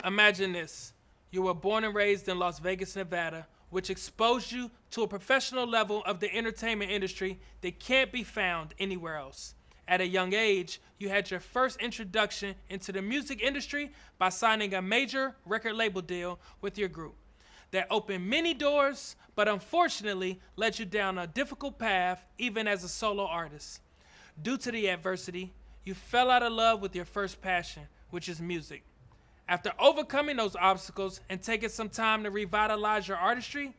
Imagine this. You were born and raised in Las Vegas, Nevada, which exposed you to a professional level of the entertainment industry that can't be found anywhere else. At a young age, you had your first introduction into the music industry by signing a major record label deal with your group. That opened many doors, but unfortunately led you down a difficult path even as a solo artist. Due to the adversity, you fell out of love with your first passion, which is music. After overcoming those obstacles and taking some time to revitalize your artistry,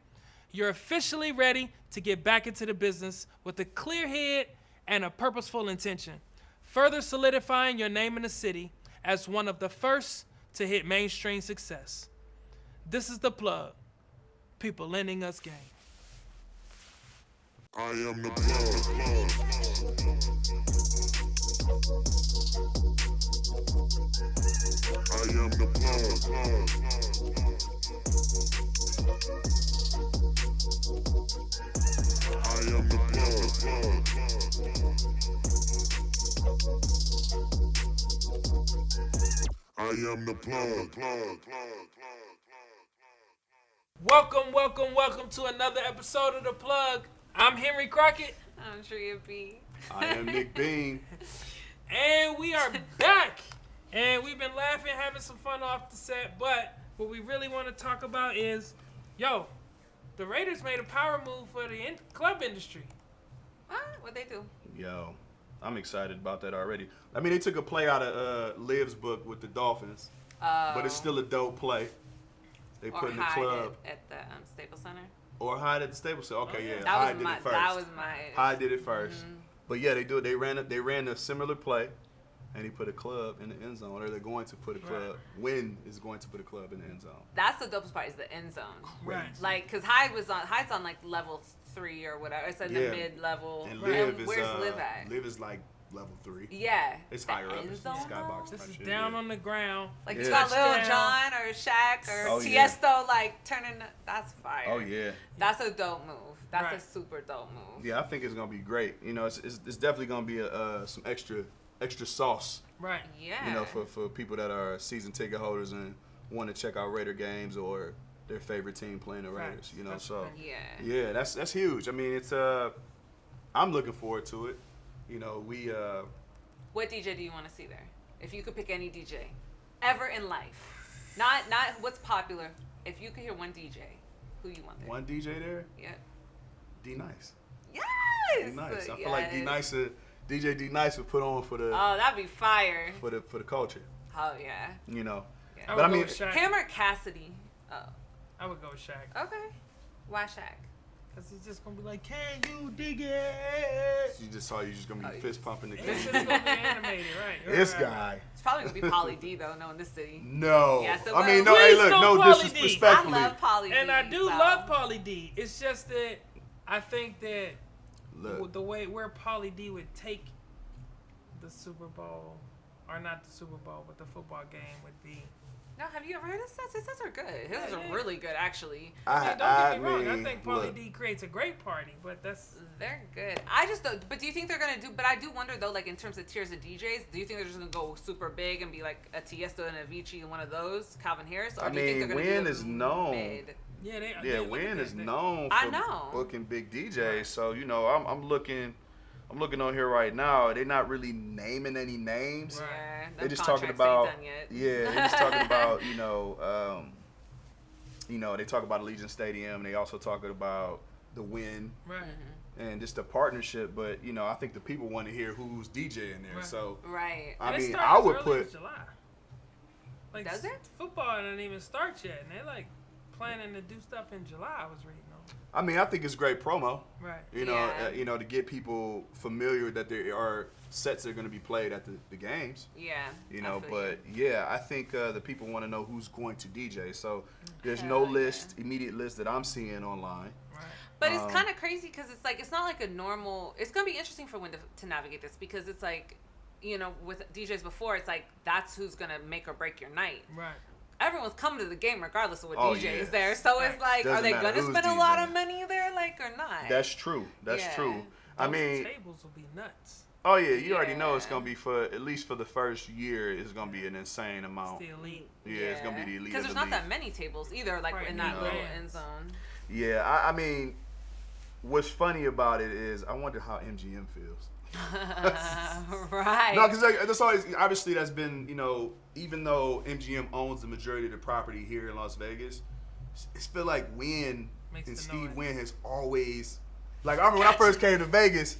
you're officially ready to get back into the business with a clear head and a purposeful intention, further solidifying your name in the city as one of the first to hit mainstream success. This is The Plug, people lending us game. I am the plug. I am the plug. I am the plug. I am the plug. Welcome to another episode of The Plug. I'm Henry Crockett. I'm Tria B. I am Nick Bean. And we are back. And we've been laughing, having some fun off the set. But what we really want to talk about is, the Raiders made a power move for the club industry. What'd they do? Yo, I'm excited about that already. I mean, they took a play out of Liv's book with the Dolphins, but it's still a dope play. They put in the club. At the Staples Center? Or Hyde at the Staples Center. Okay, yeah. That Hyde was did it first. That was my... Hyde did it first. But yeah, they do it. They ran a similar play, and he put a club in the end zone. Or they're going to put a club. Right. Wynn is going to put a club in the end zone. That's the dopest part, is the end zone. Right. Like, because Hyde's on like level 3 or whatever. It's in the mid-level. And where's Liv at? Liv is like level 3. Yeah. It's The higher up. end It's zone, skybox though? This type is shit, down yeah. on the ground. Like, Yeah. you got Lil Touchdown. Jon or Shaq or Oh, yeah. Tiesto, like, turning... That's fire. Oh, yeah. That's a dope move. That's Right. a super dope move. Yeah, I think it's gonna be great. You know, it's definitely gonna be some extra sauce. Right. Yeah. You know, for people that are season ticket holders and want to check out Raider games or their favorite team playing the Raiders. Facts. You know, That's so the yeah, that's huge. I mean, it's I'm looking forward to it. You know, What DJ do you want to see there? If you could pick any DJ ever in life, not what's popular. If you could hear one DJ, who you want there? one DJ there, Yeah. D Nice. Yes. D Nice. I feel like D Nice, DJ D Nice would put on for the Oh, that'd be fire. for the culture. Oh yeah. You know, Yeah. I But I would mean- go with Shaq. Him or Cassidy? Oh. I would go with Shaq. Okay. Why Shaq? Because he's just going to be like, can you dig it? you just gonna be fist pumping the It's game. just going to be animated, right? This Right. guy. It's probably gonna be Pauly D though, knowing this city. No. Yes, it I mean, will. no. Hey, Please look, don't no Pauly D. disrespectfully. I love Pauly D. And I do so. love Pauly D. It's just that I think that Look. the way where Pauly D would take the Super Bowl, or not the Super Bowl, but the football game would be. No, have you ever heard his sets? His sets are good. His Yeah, are yeah. really good, actually. I mean, don't get me wrong. I mean, think Pauly look. D creates a great party, but that's They're good. I just don't. But do you think they're gonna do? But I do wonder though, like in terms of tiers of DJs, do you think they're just gonna go super big and be like a Tiesto and a Avicii and one of those, Calvin Harris, or I do you think mean, they're gonna Wynn do is known. mid? yeah. Yeah, Wynn is known I for know. booking big DJs. So you know, I'm looking on here right now. They're not really naming any names. Right. Yeah, They're them just talking contracts about ain't done yet. yeah. They're just talking about they talk about Allegiant Stadium. They also talking about the Wynn right. and just the partnership. But you know, I think the people want to hear who's DJing there. Right. So Right. I And it mean, starts I would early put in July. Like, Does it? Football doesn't even start yet, and they like planning to do stuff in July. I was reading on. I mean, I think it's great promo. Right. You know, Yeah. to get people familiar that there are sets that are going to be played at the games. Yeah. You I know, feel but yeah, I think the people want to know who's going to DJ. So there's Hell no yeah. immediate list that I'm seeing online. Right. But it's kind of crazy because it's like, it's not like a normal, it's going to be interesting for Wynn to navigate this because it's like, you know, with DJs before, it's like, that's who's going to make or break your night. Right. Everyone's coming to the game regardless of what Oh, DJ yeah. is there. So Right. it's like, are Doesn't they matter going to who's spend a lot DJing. of money there, like, or not? That's true. That's Yeah. true. I Those mean, tables will be nuts. Oh yeah, you already know it's gonna be for at least for the first year. It's gonna be an insane amount. It's the elite. Yeah, it's gonna be the elite. Because there's not that many tables either, like in that little end zone. Yeah, I mean, what's funny about it is I wonder how MGM feels. Right. No, because that's always obviously that's been even though MGM owns the majority of the property here in Las Vegas, it's feel like Wynn and Steve Wynn has always like I remember when I first came to Vegas.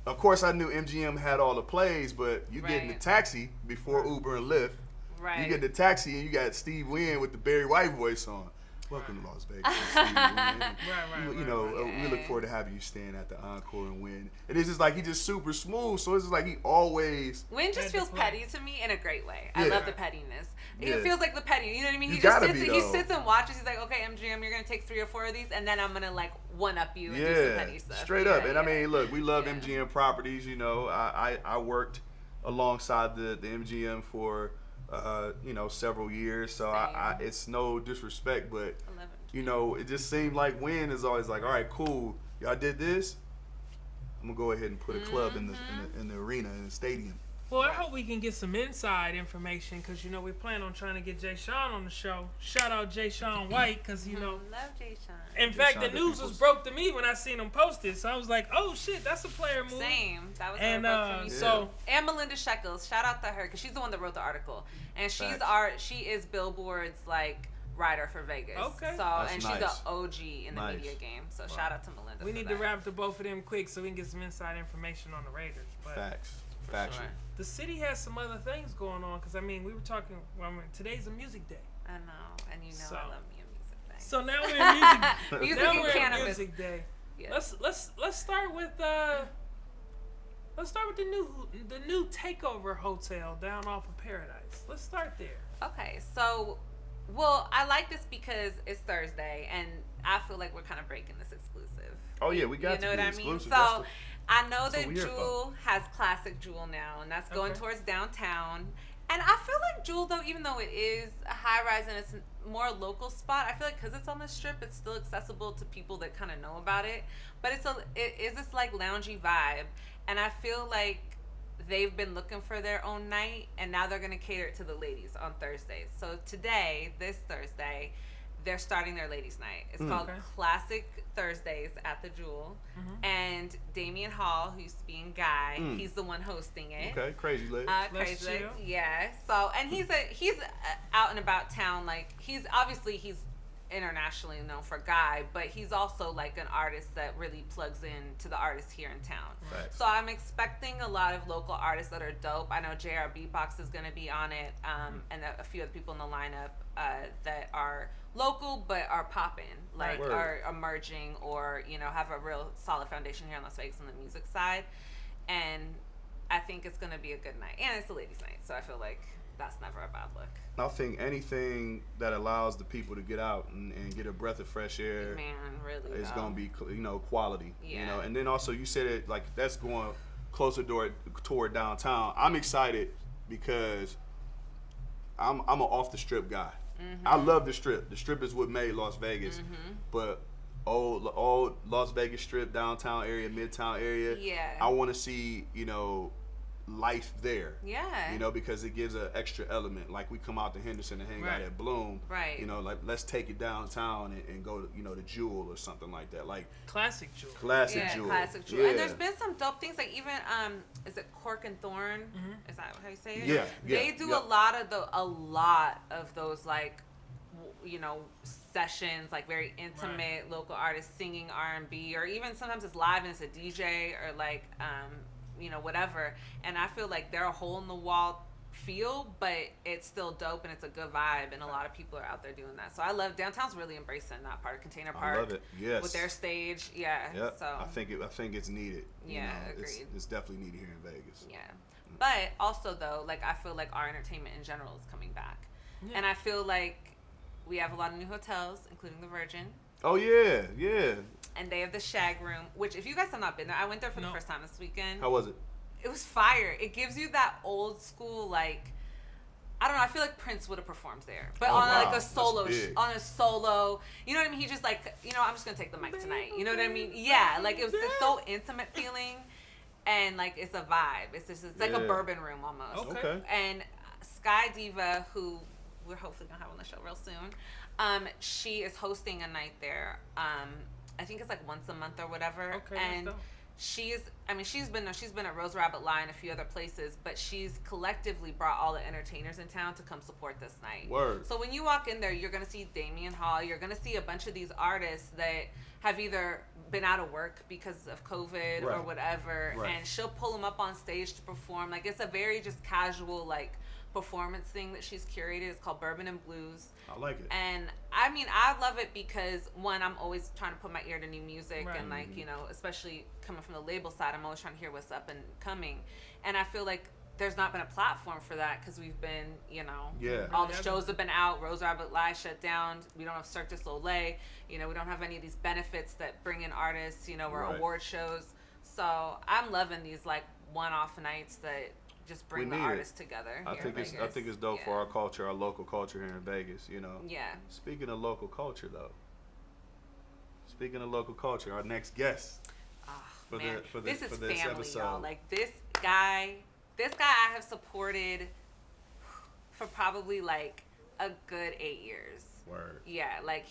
Of course, I knew MGM had all the plays, but you get in the taxi before Uber and Lyft. Right. You get in the taxi and you got Steve Wynn with the Barry White voice on. Welcome to Las Vegas, Steve Wynn. We look forward to having you staying at the Encore and Wynn. And it's just like he's just super smooth, so it's just like he always. Wynn just feels petty to me in a great way. I love the pettiness. It feels like the petty. You know what I mean? He sits and watches. He's like, okay, MGM, you're gonna take 3 or 4 of these, and then I'm gonna like one up you and do some petty stuff. Straight up. And I mean, look, we love MGM properties. I worked alongside the MGM for several years, so it's no disrespect, but it just seemed like Wynn is always like, all right, cool, y'all did this, I'm gonna go ahead and put a club in the arena, in the stadium. Well, I hope we can get some inside information because, we plan on trying to get Jay Sean on the show. Shout out Jay Sean White because, love Jay Sean. In fact, the news was broke to me when I seen him post it. So I was like, oh, shit, that's a player move. Same. That was from you. And Melinda Shekels. Shout out to her because she's the one that wrote the article. And she is Billboard's, like, writer for Vegas. Okay. So she's an OG in the media game. So shout out to Melinda. We need to wrap the both of them quick so we can get some inside information on the Raiders. But Facts. Faction. The city has some other things going on because we were talking. Today's a music day. I know, and I love me a music day. So now we're in music. Music and cannabis. Music day. Yes. Let's start with the new takeover hotel down off of Paradise. Let's start there. Okay, so I like this because it's Thursday, and I feel like we're kind of breaking this exclusive. Oh yeah, we got you know to what be I mean. exclusive. So. I know that Jewel has Classic Jewel now, and that's going towards downtown. And I feel like Jewel, though, even though it is a high-rise and it's a more local spot, I feel like because it's on the Strip, it's still accessible to people that kind of know about it. But it is this, like, loungy vibe. And I feel like they've been looking for their own night, and now they're going to cater it to the ladies on Thursdays. So this Thursday, they're starting their ladies' night. It's called Classic Thursdays at the Jewel. And Damian Hall, who used to be in Guy, he's the one hosting it. Okay, crazy legs. Crazy legs, yeah. So, and he's out and about town. Like, he's internationally known for Guy, but he's also like an artist that really plugs in to the artists here in town. Right. So I'm expecting a lot of local artists that are dope. I know JR Beatbox is going to be on it, and a few other people in the lineup that are local but are popping, like are emerging or have a real solid foundation here in Las Vegas on the music side. And I think it's going to be a good night, and it's a ladies' night, so I feel like that's never a bad look. I think anything that allows the people to get out and get a breath of fresh air, is going to be quality. Yeah. And then also you said it like that's going closer toward downtown. I'm excited because I'm an off the Strip guy. I love the Strip. The Strip is what made Las Vegas, but old Las Vegas Strip, downtown area, midtown area. Yeah. I want to see life there. Yeah. Because it gives an extra element. Like we come out to Henderson and hang out at Bloom. Right. Like let's take it downtown and go to the Jewel or something like that. Like Classic Jewel. Classic Jewel. Yeah. And there's been some dope things, like even is it Cork and Thorn? Is that how you say it? Yeah. They do a lot of those like sessions, like very intimate local artists singing R&B, or even sometimes it's live and it's a DJ or like whatever. And I feel like they're a hole in the wall feel, but it's still dope and it's a good vibe, and a lot of people are out there doing that. So I love downtown's really embracing that part of Container Park. I love it. Yes. With their stage. Yeah. Yep. So I think it's needed. Yeah, agreed. It's definitely needed here in Vegas. Yeah. But also though, like I feel like our entertainment in general is coming back. Yeah. And I feel like we have a lot of new hotels, including the Virgin. Oh yeah, yeah. And they have the Shag Room, which if you guys have not been there, I went there for the first time this weekend. How was it? It was fire. It gives you that old school, like, I don't know, I feel like Prince would have performed there. But like a solo, on a solo, you know what I mean? He just like, I'm just going to take the mic tonight. You know what I mean? Yeah, like it was just so intimate feeling. and like it's a vibe. It's like a bourbon room almost. Okay. And Sky Diva, who we're hopefully gonna have on the show real soon, she is hosting a night there. I think it's like once a month or whatever. Okay, and that's dope. she's been at Rose Rabbit Lie and a few other places, but she's collectively brought all the entertainers in town to come support this night. Word. So when you walk in there, you're gonna see Damian Hall. You're gonna see a bunch of these artists that have either been out of work because of COVID or whatever, and she'll pull them up on stage to perform. Like, it's a very just casual like performance thing that she's curated. It's called Bourbon and Blues. I like it. And I mean, I love it because one, I'm always trying to put my ear to new music, Right. and like, you know, especially coming from the label side, I'm always trying to hear what's up and coming. And I feel like there's not been a platform for that because we've been, you know, all the shows have been out. Rose Rabbit Live shut down. We don't have Cirque du Soleil. You know, we don't have any of these benefits that bring in artists, you know, or award shows. So I'm loving these like one-off nights that just bring the artists together. I think it's dope for our culture, our local culture here in Vegas. You know. Yeah. Speaking of local culture, though. Speaking of local culture, our next guest for this is this family, episode. y'all. Like this guy I have supported for probably like a good 8 years. Word. Yeah, like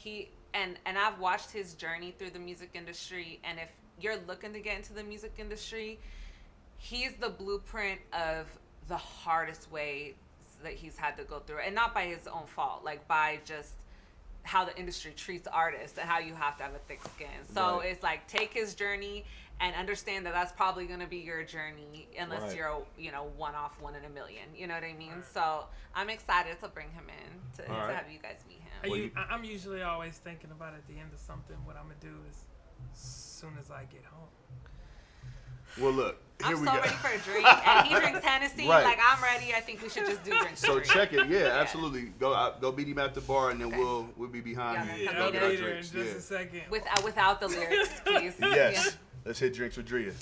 and I've watched his journey through the music industry, and if you're looking to get into the music industry, he's the blueprint of the hardest way that he's had to go through, and not by his own fault, like by just how the industry treats artists and how you have to have a thick skin. So it's like, take his journey and understand that that's probably going to be your journey unless you're, you know, one in a million. You know what I mean? So I'm excited to bring him in to have you guys meet him. I'm usually always thinking about at the end of something, what I'm going to do is as soon as I get home. Well, look, here we go. I'm so ready for a drink, and he drinks Hennessy. Like, I'm ready. I think we should just do drinks. So check it, absolutely. Go meet him at the bar, and then we'll be behind you. I'll be there in just a second. Without the lyrics, please. Yes. Let's hit drinks with Drea.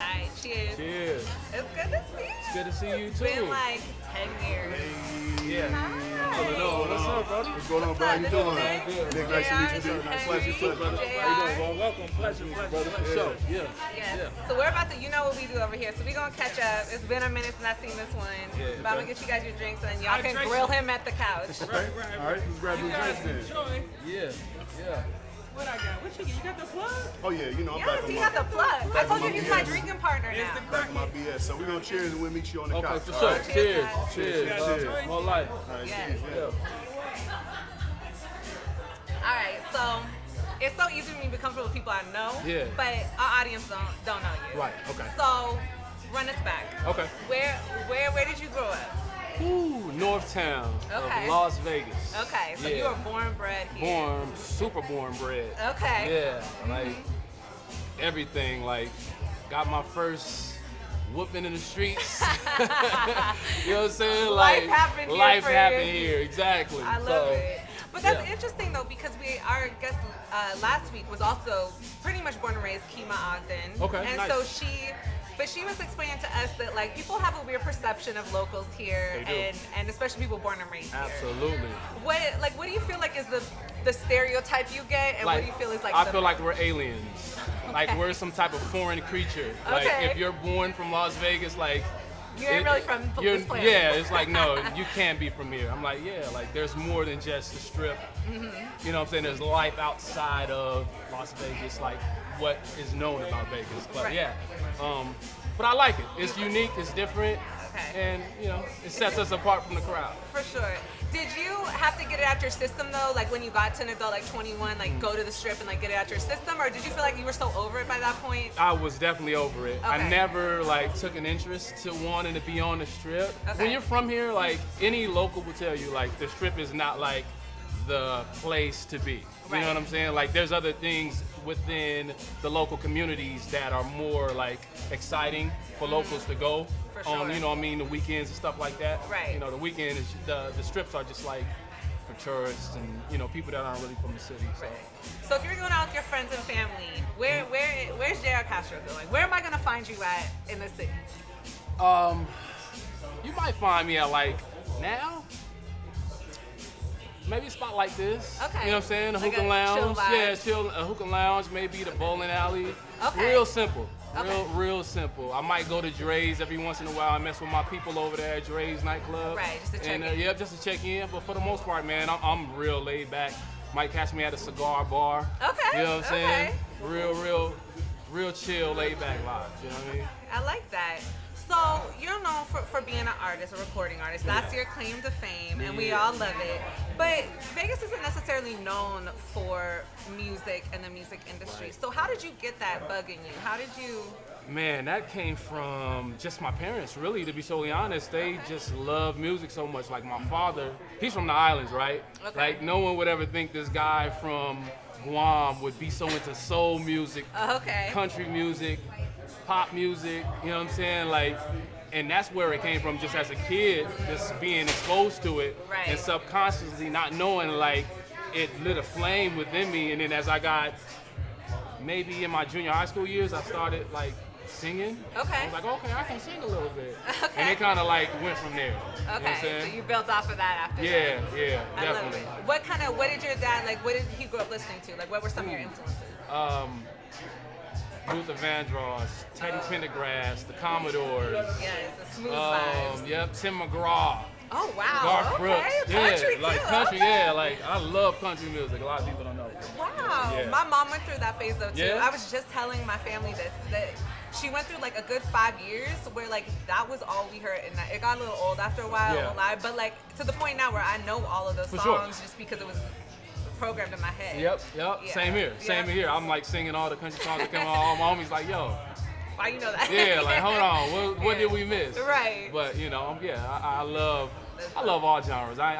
Alright, cheers. Cheers. It's good to see you. It's good to see you It's too. been like 10 years. Yeah. Hi. What's up, brother? What's going on, bro? How you doing? Nick, nice to meet you, dude. Pleasure, brother. How you doing? Well, welcome. Pleasure. So, Yes. So we're about to, you know what we do over here. So we're going to catch up. It's been a minute since I've seen this one. But I'm going to get you guys your drinks, and y'all can grill him at the couch. Right. All right, let's grab You some guys drinks then. enjoy. Yeah. What I got? What you get? You got the plug? Oh, yeah, you know, I'm Yes, back on he my, got the plug. I told you he's my BS. drinking partner It's now. the back on my cracky. BS. So we're going to cheers, and we'll meet you on the couch. Okay, for all sure. right? Cheers. guys. Cheers. Cheers. More life. All right, Yes. cheers, yeah. All right, so it's so easy for me to be comfortable with people I know. Yeah. But our audience don't know you. Right, okay. So run us back. Okay. Where did you grow up? Ooh, Northtown Okay. of Las Vegas. Okay, so you Yeah. were born and bred here. Super born bred. Okay. Yeah, like everything. Like, got my first whooping in the streets. You know what I'm saying? Life Like, happened here life for happened you. here, exactly. I love So, it. But that's yeah. interesting though, because our guest last week was also pretty much born and raised Kemah Ogden. Okay, And nice. so she was explaining to us that like people have a weird perception of locals here, They do. and especially people born and raised here. Absolutely. What do you feel like is the stereotype you get, and what do you feel is like? I feel like we're aliens. Like Okay. we're some type of foreign creature. Like Okay. if you're born from Las Vegas, like you ain't really from you're- this planet. Yeah, it's like no, you can't be from here. I'm like, yeah, like there's more than just the strip. Mm-hmm. You know what I'm saying? There's life outside of Las Vegas, like what is known about Vegas. But Right. yeah, but I like it. It's unique. It's different. Okay. And you know, it sets us apart from the crowd. For sure. Did you have to get it out your system though? Like when you got to an adult, like 21, like go to the strip and like get it out your system, or did you feel like you were so over it by that point? I was definitely over it. Okay. I never like took an interest to wanting to be on the strip. Okay. When you're from here, like any local will tell you, like the strip is not like the place to be. You Right. know what I'm saying? Like there's other things within the local communities that are more like exciting for locals to go For on. sure. You know what I mean? The weekends and stuff like that. Right. You know, the weekend is the strips are just like for tourists and you know people that aren't really from the city. So. So if you're going out with your friends and family, where's J.R. Castro going? Where am I gonna find you at in the city? You might find me at like now. maybe a spot like this. Okay. You know what I'm saying? A Like hookah a lounge. chill vibes. Yeah, a hookah lounge, maybe the bowling alley. Okay. Real simple. Okay. Real simple. I might go to Dre's every once in a while. I mess with my people over there at Dre's nightclub. Right, just to check in. Yeah, just to check in. But for the most part, man, I'm real laid back. Might catch me at a cigar bar. Okay. You know what I'm saying? Okay. Real chill, laid back vibes. You know what I mean? I like that. So you're known for being an artist, a recording artist. That's your claim to fame, and we all love it. But Vegas isn't necessarily known for music and the music industry. So how did you get that bug in you? How did you? Man, that came from just my parents, really, to be totally honest. They just love music so much. Like my father, he's from the islands, right? Okay. Like no one would ever think this guy from Guam would be so into soul music, Okay. country music, pop music, you know what I'm saying? Like, and that's where it came from just as a kid, just being exposed to it Right. and subconsciously not knowing, like, it lit a flame within me. And then as I got, maybe in my junior high school years, I started like singing. Okay. I was like, okay, I can sing a little bit. Okay. And it kind of like went from there. You know what I'm Okay. saying? So you built off of that after. Yeah, that. yeah, I love definitely. it. What did your dad like? What did he grow up listening to? Like, what were some of your influences? Luther Vandross, Teddy Pendergrass, the Commodores. Yes, the smooth vibes. Yep, Tim McGraw, Oh wow. Garth Okay. Brooks. Country Yeah, like too. country, Okay. yeah, like I love country music. A lot of people don't know. Wow. Yeah. My mom went through that phase though too. Yeah? I was just telling my family this that she went through like a good 5 years where like that was all we heard, and it got a little old after a while. Yeah. I won't lie, but like to the point now where I know all of those For songs sure. just because it was programmed in my head. Yep. Yeah. Same here. Yeah. Here. I'm like singing all the country songs that come on. All my homies like, yo, Why you know that? yeah, like hold on, what did we miss? Right. But you know, I love all genres. I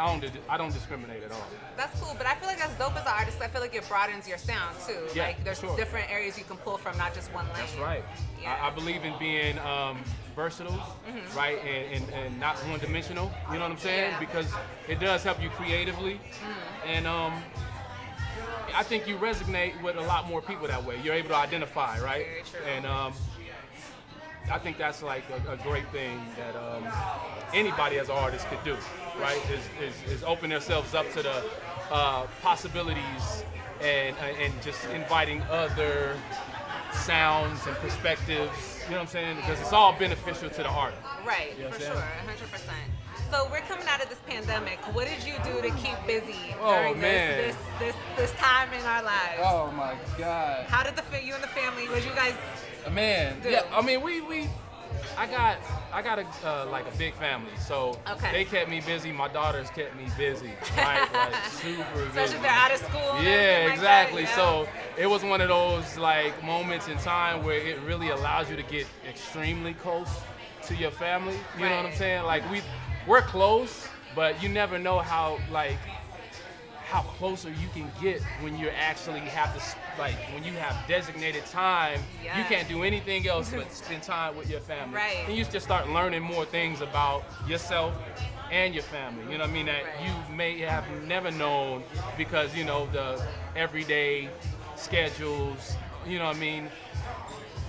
don't discriminate at all. That's cool, but I feel like that's dope as an artist. I feel like it broadens your sound too. Yeah, like there's sure. different areas you can pull from, not just one lane. That's right. Yeah. I believe in being versatile, right, and not one-dimensional. You know what I'm saying? Yeah. Because it does help you creatively, and I think you resonate with a lot more people that way. You're able to identify, right? Very true. And I think that's like a great thing that anybody as an artist could do, right? Is open themselves up to the possibilities and just inviting other sounds and perspectives. You know what I'm saying? Because it's all beneficial to the art. Right, You know for what I'm sure, saying? 100%. So we're coming out of this pandemic. What did you do to keep busy Oh, during man. this time in our lives? Oh my God. How did you and the family? Was you guys? Man, do? yeah. I mean, I got a big family, so Okay. they kept me busy. My daughters kept me busy, right? Like super busy. Especially if they're out of school. and Yeah, everything like exactly. that, yeah. So it was one of those like moments in time where it really allows you to get extremely close to your family. You know what I'm Right. saying? Like we're close, but you never know how closer you can get when you actually have to, when you have designated time, you Yes. can't do anything else but spend time with your family. Right. And you just start learning more things about yourself and your family, you know what I mean, that Right. you may have never known because, you know, the everyday schedules, you know what I mean,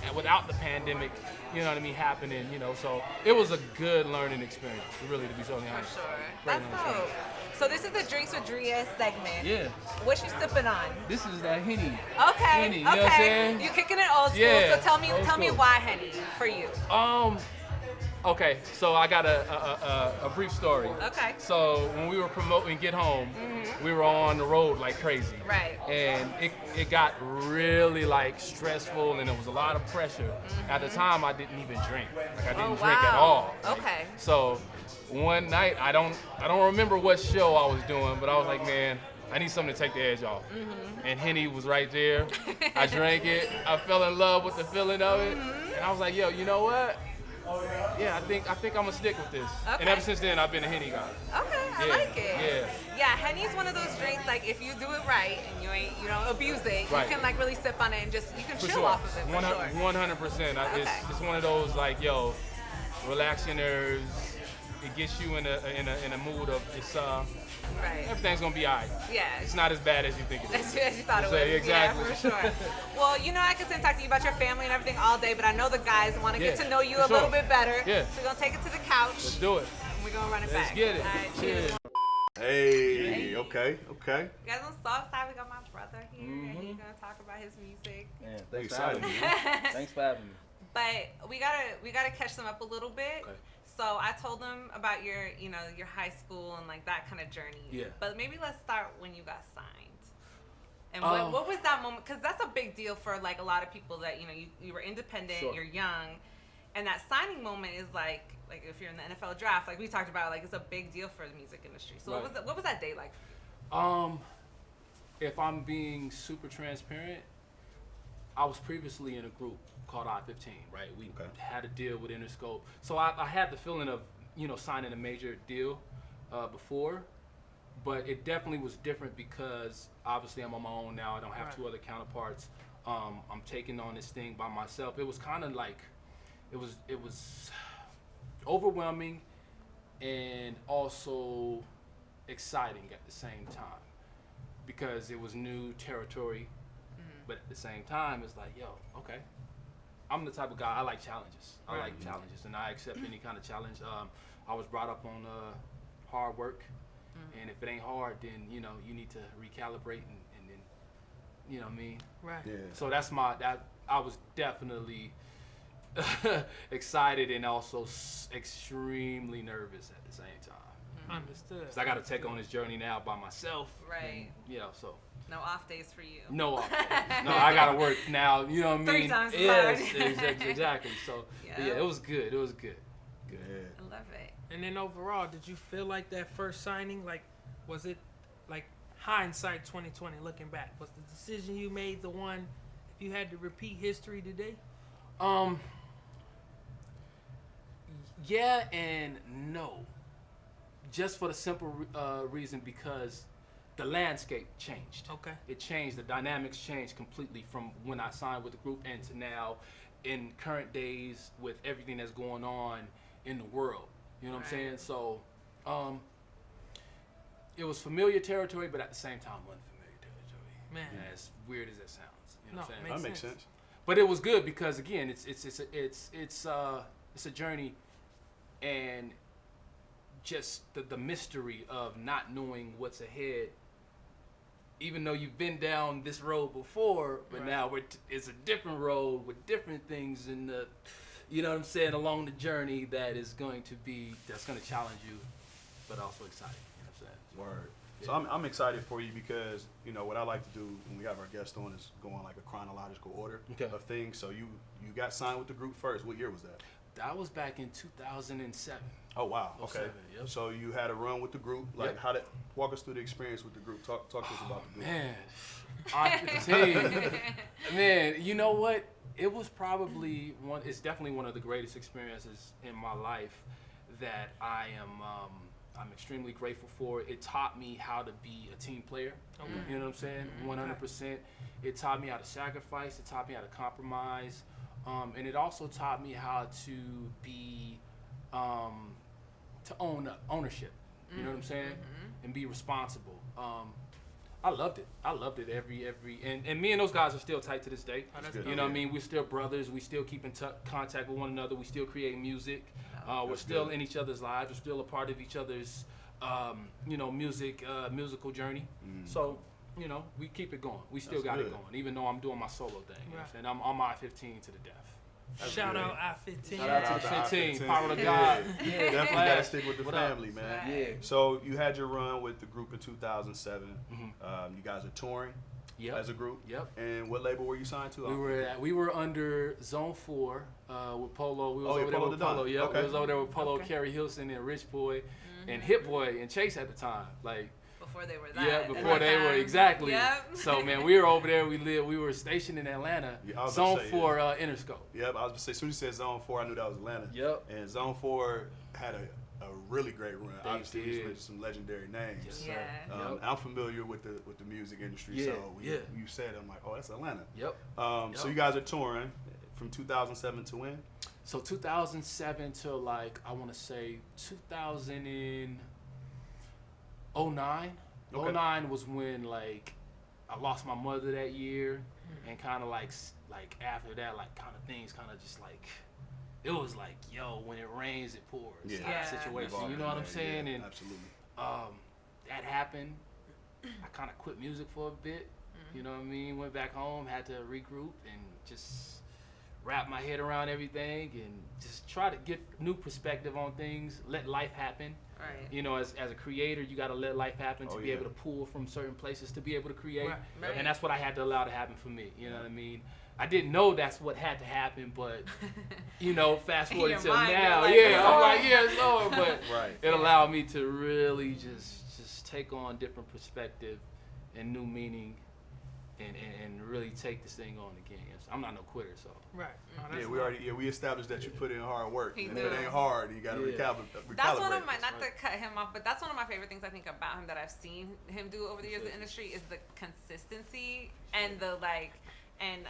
and without the pandemic, you know what I mean, happening, you know, so it was a good learning experience, really, to be totally For honest. sure. Great That's learning dope. So this is the Drinks with Darrylw.s segment. Yeah. What you sipping on? This is that Henny. Okay. Henny, you know what I'm saying? You kicking it old school. Yeah, So tell me old me school. why Henny for you. Okay, so I got a brief story. Okay. So when we were promoting Get Home, we were on the road like crazy. Right. And it got really like stressful and there was a lot of pressure. At the time I didn't even drink. Like I didn't drink at all. Okay. So one night, I don't remember what show I was doing, but I was like, man, I need something to take the edge off. And Henny was right there. I drank it. I fell in love with the feeling of it. And I was like, yo, you know what? Yeah, I think I'm gonna stick with this. Okay. And ever since then, I've been a Henny guy. Okay, I Yeah, like it. yeah. Yeah, Henny's one of those drinks, like if you do it right and you don't abuse it, Right. you can like really sip on it and just, you can For chill sure. off of it for sure. 100%. Okay. It's one of those like, yo, relax your nerves. It gets you in a mood of it's Right. everything's gonna be alright. Yeah. It's not as bad as you think it is. As you thought it was. Exactly. Yeah, for sure. Well, you know, I can sit and talk to you about your family and everything all day, but I know the guys want to get Yeah, to know you for a little sure. bit better. Yeah. So we're going to take it to the couch Let's do it. and we're going to run it Let's back. get it. All right, Cheers. cheers. Hey, Okay. Guys, I'm so excited. We got my brother here, and he's gonna talk about his music. Man, We thanks for having excited, me. man. Thanks for having me. But we gotta catch them up a little bit. Okay. So I told them about your high school and like that kind of journey. Yeah. But maybe let's start when you got signed. And Um, what was that moment? Because that's a big deal for like a lot of people that you were independent, Sure. you're young, and that signing moment is like if you're in the NFL draft, like we talked about, like it's a big deal for the music industry. So Right. what was that day like for you? If I'm being super transparent, I was previously in a group called I-15, right? We had a deal with Interscope. So I had the feeling of, signing a major deal before, but it definitely was different because obviously I'm on my own now. I don't have Right. two other counterparts. I'm taking on this thing by myself. It was kind of like, it was overwhelming and also exciting at the same time because it was new territory. But at the same time, it's like, yo, okay. I'm the type of guy, I like challenges. I Right. like challenges, and I accept any kind of challenge. I was brought up on hard work, and if it ain't hard, then, you need to recalibrate and then, you know what I mean? Right. Yeah. So I was definitely excited and also extremely nervous at the same time. Understood. Because I got to take on this journey now by myself. Right. And, so. No off days for you. No off days. No, I got to work now, you know what I mean? 3 times as Yes, hard. exactly. So, Yeah. yeah, it was good. Good. Yeah. I love it. And then overall, did you feel like that first signing, like, was it like hindsight 2020 looking back? Was the decision you made the one if you had to repeat history today? Yeah and no. Just for the simple reason because the landscape changed. Okay. It changed. The dynamics changed completely from when I signed with the group and to now in current days with everything that's going on in the world. You know what I'm saying? So it was familiar territory, but at the same time unfamiliar territory. Man. Yeah, as weird as that sounds. You know No, what I'm saying? That makes sense. sense. But it was good because again, it's a journey, and just the mystery of not knowing what's ahead. Even though you've been down this road before, but Right. now it's a different road with different things in the, you know what I'm saying, along the journey that's going to challenge you, but also exciting. You know what I'm saying? Word. So I'm excited for you because what I like to do when we have our guests on is go on like a chronological order Okay. of things. So you got signed with the group first. What year was that? That was back in 2007. Oh wow. Okay. 07, yep. So you had a run with the group. Like Yep. walk us through the experience with the group. Talk to us about the group. Man, I-15. Man, you know what? It was probably it's definitely one of the greatest experiences in my life that I'm extremely grateful for. It taught me how to be a team player. Okay. You know what I'm saying? 100%. It taught me how to sacrifice. It taught me how to compromise. And it also taught me how to be, to own ownership. You know what I'm saying? And be responsible. I loved it. And me and those guys are still tight to this day. Oh, that's good. You know what I mean? We're still brothers. We still keep in contact with one another. We still create music. We're That's still good. in each other's lives. We're still a part of each other's, musical journey. So, we keep it going. We still That's got it good. going, even though I'm doing my solo thing. You know what I'm saying? I'm on my 15 to the death. That's Shout good. out I-15. Shout out to the Shout out to 15. I-15. Power to Yeah. God. Definitely got to stick with the What up? family, man. Right. Yeah. So you had your run with the group in 2007. You guys are touring Yep. as a group. Yep. And what label were you signed to? We were under Zone 4 with Polo. We was Oh, yeah, over there Polo with the Don. Polo. Yep. Okay. We was over there with Polo, Okay. Kerry Hilson, and Rich Boy, and Hit Boy and Chase at the time. Like, Before they were that. yeah, at before that they were time. exactly. Yep. So man, we were over there. We were stationed in Atlanta. Yeah, I was Zone about to say, 4 Interscope. Yep, I was gonna say, as soon as you said Zone 4, I knew that was Atlanta. Yep. And Zone 4 had a really great run. They Obviously, we did. just mentioned some legendary names. Yes, Yeah. sir. Yep. I'm familiar with the music industry, Yeah, so when yeah. you said it, I'm like, oh, that's Atlanta. Yep. So Yep. you guys are touring from 2007 to when? So 2007 to like I want to say 2009. Okay. 09 was when like I lost my mother that year, and kind of like after that, like kind of things kind of just like it was like, yo, when it rains it pours Yeah. type Yeah. situation. We've all You know been what I'm there, saying? yeah, And absolutely. that happened, I kind of quit music for a bit. You know what I mean? Went back home, had to regroup and just wrap my head around everything and just try to get new perspective on things, let life happen. Right. You know, as a creator, you got to let life happen to be able to pull from certain places to be able to create. Right. And that's what I had to allow to happen for me. You know what I mean? I didn't know that's what had to happen, but, you know, fast forward till now. Like, I'm like, yeah, it's over. But Right. it allowed me to really just take on different perspective and new meaning and really take this thing on again. I'm not no quitter, so. Right. No, we established that you put in hard work. He And do. if it ain't hard, you got to recalibrate. That's one of my, not to cut him off, but that's one of my favorite things I think about him that I've seen him do over the years in the industry is the consistency and the and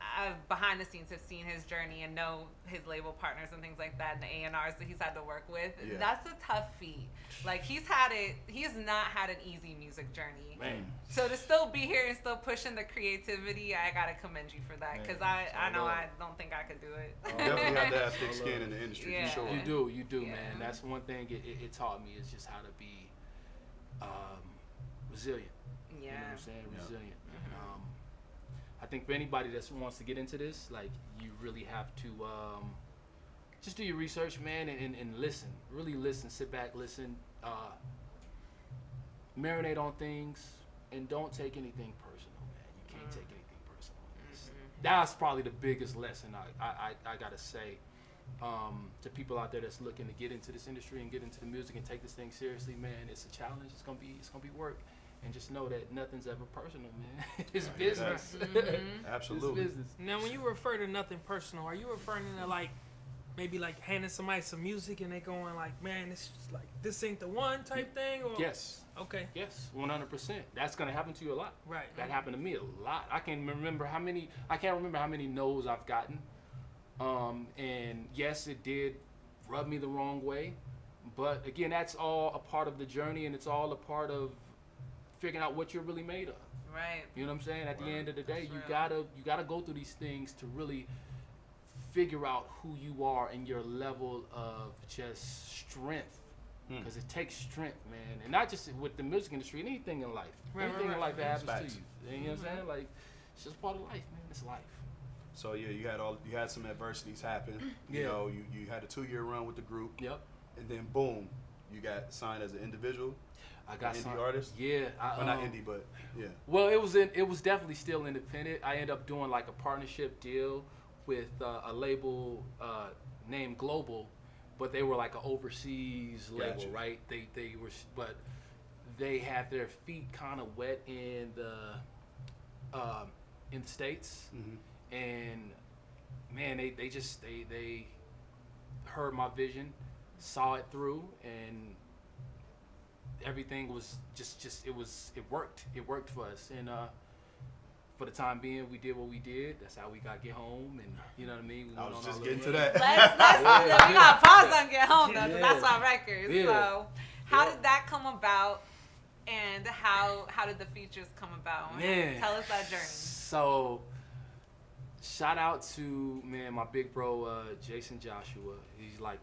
I've behind the scenes have seen his journey and know his label partners and things like that and the A&Rs that he's had to work with. Yeah. That's a tough feat. Like he has not had an easy music journey. Man. So to still be here and still pushing the creativity, I gotta commend you for that because I know I don't think I could do it. Definitely have to have thick skin in the industry Yeah. for sure. You do, Yeah. man. That's one thing it taught me is just how to be resilient. Yeah. You know what I'm saying? Yeah. Resilient. And, I think for anybody that wants to get into this, like, you really have to just do your research, man, and listen. Really listen. Sit back, listen. Marinate on things, and don't take anything personal, man. You can't take anything personal. That's probably the biggest lesson I gotta say to people out there that's looking to get into this industry and get into the music and take this thing seriously, man. It's a challenge. It's gonna be work. And just know that nothing's ever personal, man. It's business. Absolutely. It's business. Now, when you refer to nothing personal, are you referring to like maybe like handing somebody some music and they going like, man, this ain't the one type thing? Or Yes. Okay. Yes, 100%. That's gonna happen to you a lot. Right. That happened to me a lot. I can't remember how many no's I've gotten. And yes, it did rub me the wrong way. But again, that's all a part of the journey, and it's all a part of figuring out what you're really made of. Right. You know what I'm saying? At the end of the day, That's you gotta go through these things to really figure out who you are and your level of just strength. Because it takes strength, man, and not just with the music industry, anything in life. Anything in life that happens Facts. to you. You know what I'm saying? Like, it's just part of life, man. It's life. So yeah, you had some adversities happen. You Yeah. know, you had a 2-year run with the group, Yep. and then boom, you got signed as an individual. I got Indie some artist? Yeah. Well, not indie, but yeah. Well, it was definitely still independent. I ended up doing like a partnership deal with a label named Global, but they were like an overseas label, Gotcha. right? They were, but they had their feet kind of wet in the States, and man, they heard my vision, saw it through, and everything was it worked for us. And for the time being, we did what we did. That's how we got Get Home, and you know what I mean. We I went was on just our getting to little that. We got pause on Get Home though, 'cause Yeah. that's our record. Yeah. So, how did that come about, and how did the features come about? Man. Tell us that journey. So, shout out to my big bro Jason Joshua. He's like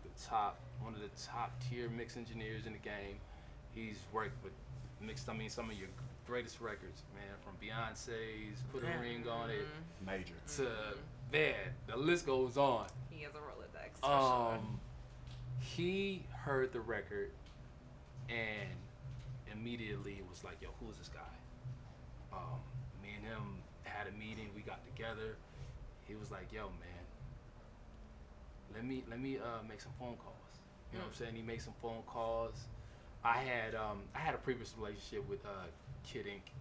one of the top tier mix engineers in the game. He's worked with some of your greatest records, man, from Beyonce's Put a Ring on It Major. to man, the list goes on. He has a Rolodex. For sure. He heard the record and immediately was like, yo, who is this guy? Me and him had a meeting, we got together. He was like, yo, man, let me make some phone calls. You know what I'm saying? He made some phone calls. I had a previous relationship with Kid Ink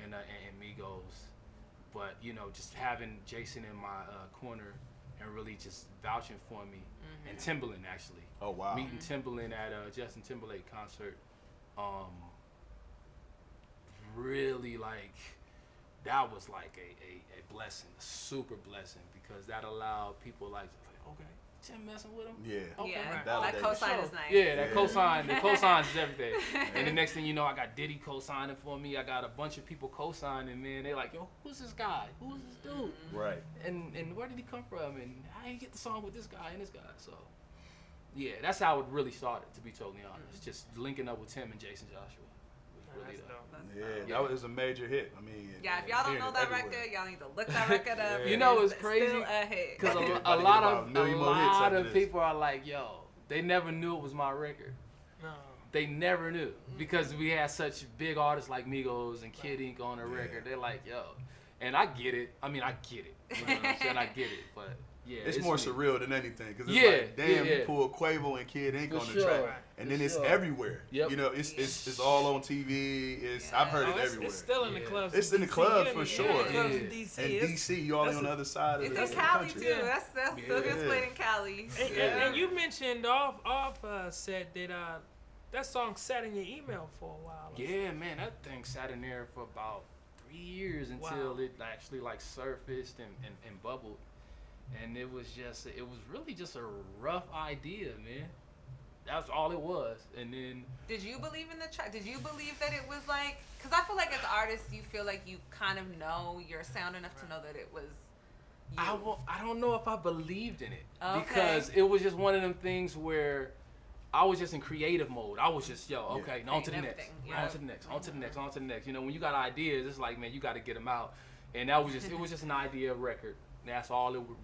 and Migos, but you know, just having Jason in my corner and really just vouching for me, and Timbaland actually. Oh wow. Meeting Timbaland at a Justin Timberlake concert, really like that was like a blessing, a super blessing, because that allowed people like, okay, Tim messing with him. Yeah. Okay. Yeah, Validate. that cosign is nice. Yeah, that cosign, the cosigns is everything. And the next thing you know, I got Diddy co-signing for me. I got a bunch of people co-signing, man. They like, yo, who's this guy? Who's this dude? Right. And where did he come from? And how did he get the song with this guy and this guy? So, yeah, that's how it really started, to be totally honest. Just linking up with Tim and Jason Joshua. Really That's though. dope. Yeah, that was a major hit. I mean, Yeah, if y'all don't know that record, y'all need to look that record up. You know It's what's crazy? Still a hit. Because About to a get lot about of a million more hits after this. people are like, yo, they never knew it was my record. No. They never knew because we had such big artists like Migos and Kid Ink on the record. They're like, yo, and I get it. I mean, I get it. You know what I'm saying? I get it, but yeah, It's more me. surreal than anything because it's Yeah, like, damn, yeah. you pull Quavo and Kid Ink For on the sure. track, Right. and For then it's sure. everywhere. Yep. You know, it's all on TV. I've heard Oh, it it's, everywhere. it's still in the Yeah. clubs. It's in the DC. clubs Yeah, for yeah, sure. yeah, clubs in Yeah. DC. And It's- DC, you all that's on the other side of It's the in Cali country. too. Yeah. That's still gets Yeah. played in Cali. And you mentioned off set that that song sat in your email for a while. Yeah, man, that thing sat in there for about 3 years until Wow. it actually like surfaced and bubbled. And it was really just a rough idea, man. That's all it was. And then Did you believe in the track? Did you believe that it was like? Because I feel like as artists, you feel like you kind of know your sound enough to know that it was. You. I don't know if I believed in it Okay. because it was just one of them things where I was just in creative mode. I was just, okay, on to the next, Everything, yeah. on to the next, on to the next, on to the next. You know, when you got ideas, it's like, man, you got to get them out. And that was just, it was just an idea record. That's all it was,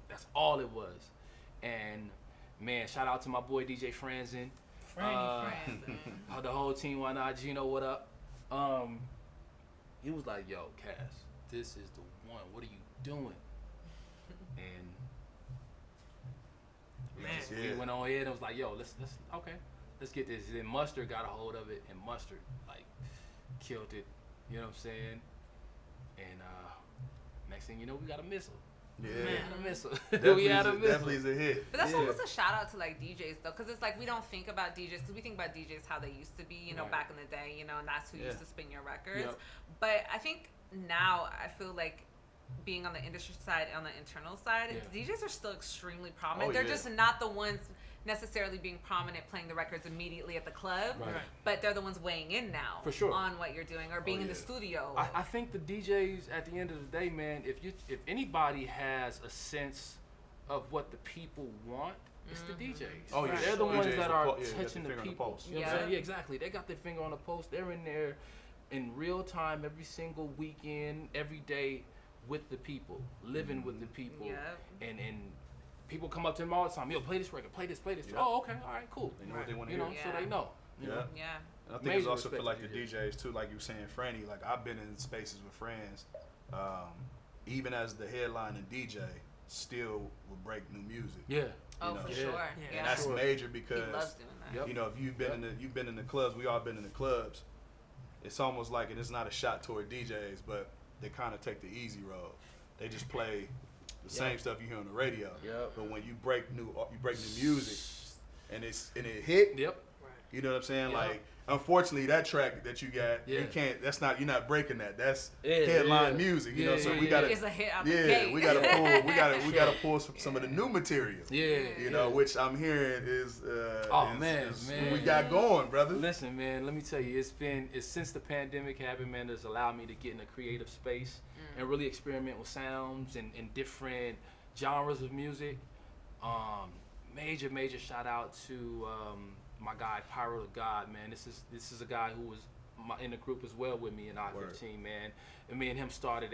that's all it was. And man, shout out to my boy DJ Franzen. Friends, The whole team, why not? Gino, what up? He was like, yo, Cass, this is the one. What are you doing? And we went on ahead and was like, yo, let's get this. Then Mustard got a hold of it, and Mustard like killed it. You know what I'm saying? And next thing you know, we got a missile. Yeah, We had a missile. definitely, we had a missile. definitely is a hit. But that's Yeah. almost a shout out to like DJs though, because it's like we don't think about DJs because we think about DJs how they used to be, you know, Right. back in the day, you know, and that's who Yeah. used to spin your records. Yep. But I think now I feel like being on the industry side and on the internal side, Yeah. DJs are still extremely prominent. Oh, They're yeah. just not the ones necessarily being prominent playing the records immediately at the club, Right. but they're the ones weighing in now For sure. on what you're doing or being in the yeah. studio. I think the DJs at the end of the day, man, if anybody has a sense of what the people want, it's the DJs. Oh, yeah. They're the DJs ones the that pul- are yeah, got the touching the finger on the people. pulse. You know what I'm Yeah. saying? Yeah, exactly. They got their finger on the pulse. They're in there in real time every single weekend, every day with the people, living with the people. Yep. And people come up to them all the time. Yo, play this record, play this. Yeah. Oh, okay, all right, cool. They know what they want to You hear. know, so Yeah. they know. You Yeah. know? Yeah. And I think Major it's also respect for like to the DJs. DJs too, like you were saying, Franny. Like I've been in spaces with friends, even as the headlining DJ, still would break new music. Yeah. Oh, know. for Yeah. sure. Yeah. Yeah. And that's Sure. major He because loves doing that. Yep. you know if you've been in the clubs, we all been in the clubs. It's almost like it's not a shot toward DJs, but they kind of take the easy road. They just play the same stuff you hear on the radio. Yep. But when you break new music, and it hit, Yep. you know what I'm saying? Yeah. Like, unfortunately, that track that you got, Yeah. you can't. You're not breaking that. That's Yeah, headline yeah. music, you Yeah, know. So yeah, we yeah. gotta, It's a hit out the yeah, gate. we gotta pull some of the new material. Yeah. You know, which I'm hearing is, Man. what we got going, brother. Listen, man, let me tell you, it's since the pandemic happened, man, it's allowed me to get in a creative space and really experiment with sounds and different genres of music. Major shout out to my guy Pyro the God, man. This is a guy who was in the group as well with me in I-15, man. And me and him started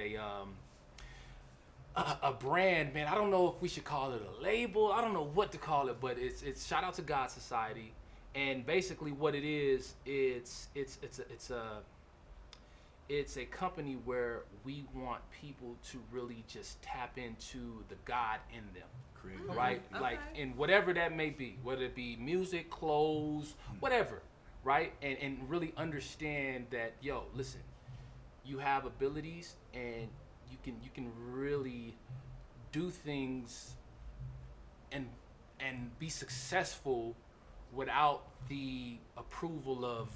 a brand, man. I don't know if we should call it a label. I don't know what to call it, but it's shout out to God Society. And basically what it is, it's a company where we want people to really just tap into the God in them. Creative. Right? Okay. Like in whatever that may be, whether it be music, clothes, whatever, right? And really understand that, yo, listen, you have abilities and you can really do things and be successful without the approval of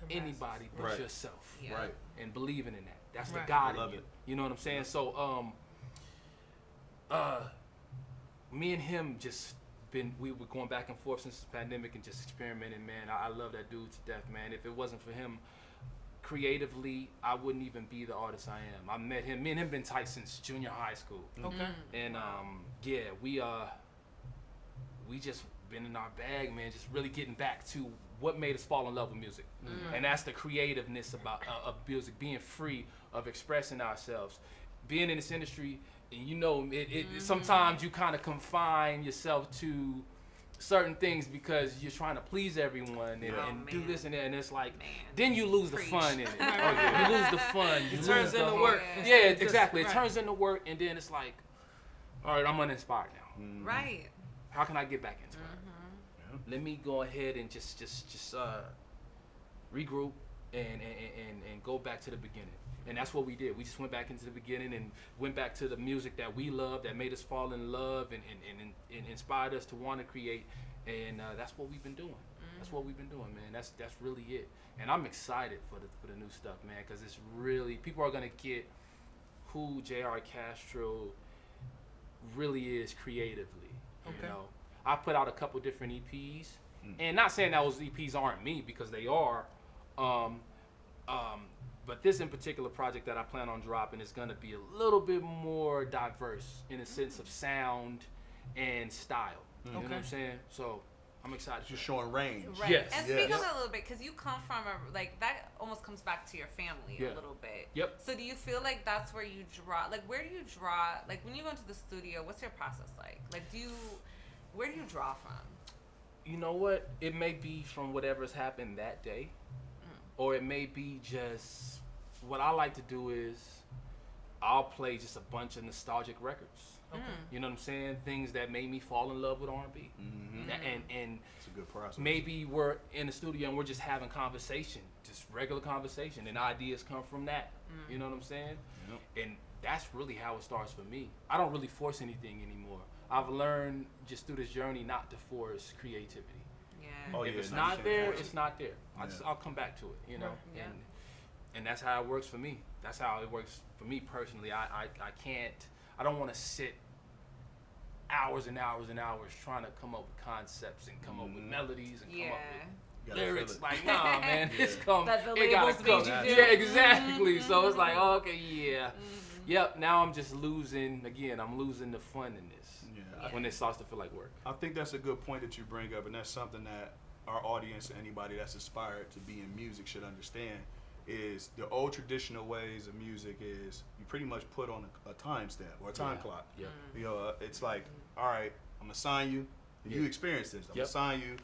The masses. anybody but Right. yourself. Yeah. Right. And believing in that. That's Right. the God I love in you. it. You know what I'm saying? So me and him we were going back and forth since the pandemic and just experimenting, man. I love that dude to death, man. If it wasn't for him creatively, I wouldn't even be the artist I am. I met him, me and him been tight since junior high school. Okay. And we just been in our bag, man, just really getting back to what made us fall in love with music, and that's the creativeness about of music, being free of expressing ourselves, being in this industry. And you know, sometimes you kind of confine yourself to certain things because you're trying to please everyone and do this and that, and it's like then you lose the fun in it. You lose the fun. It turns into work. Yeah, exactly. It turns into work, and then it's like, all right, I'm uninspired now. Right. How can I get back inspired? Let me go ahead and just regroup and go back to the beginning. And that's what we did. We just went back into the beginning and went back to the music that we loved, that made us fall in love and inspired us to want to create. And that's what we've been doing. That's what we've been doing, man. That's really it. And I'm excited for the new stuff, man, because it's really, people are gonna get who J.R. Castro really is creatively. You know, I put out a couple different EPs, and not saying that those EPs aren't me, because they are. But this in particular project that I plan on dropping is going to be a little bit more diverse in a sense of sound and style. You know what I'm saying? So I'm excited. Just showing range. Right. Yes. And speak on that a little bit, because you come from that almost comes back to your family a little bit. Yep. So do you feel like that's where you draw, like where do you draw, like when you go into the studio, what's your process like? Like where do you draw from? You know what? It may be from whatever's happened that day, or it may be just, what I like to do is I'll play just a bunch of nostalgic records. You know what I'm saying? Things that made me fall in love with R&B. And It's a good process. maybe we're in the studio and we're just having conversation, just regular conversation, and ideas come from that. You know what I'm saying? And that's really how it starts for me. I don't really force anything anymore. I've learned just through this journey not to force creativity. Yeah. If it's not there, it's not there. I'll come back to it, you know. Yeah. And that's how it works for me. That's how it works for me personally. I don't want to sit hours and hours and hours trying to come up with concepts and come up with melodies and come up with lyrics. Like, nah, man, it's come. That the It gotta labels come. made you do. Yeah, exactly. So it's like, oh, okay, yeah. Yep, now I'm just losing the fun in this when it starts to feel like work. I think that's a good point that you bring up, and that's something that our audience and anybody that's inspired to be in music should understand. Is the old traditional ways of music is you pretty much put on a timestamp or a time clock. Yeah. You know, it's like, all right, I'm gonna sign you. You experience this. I'm gonna sign you.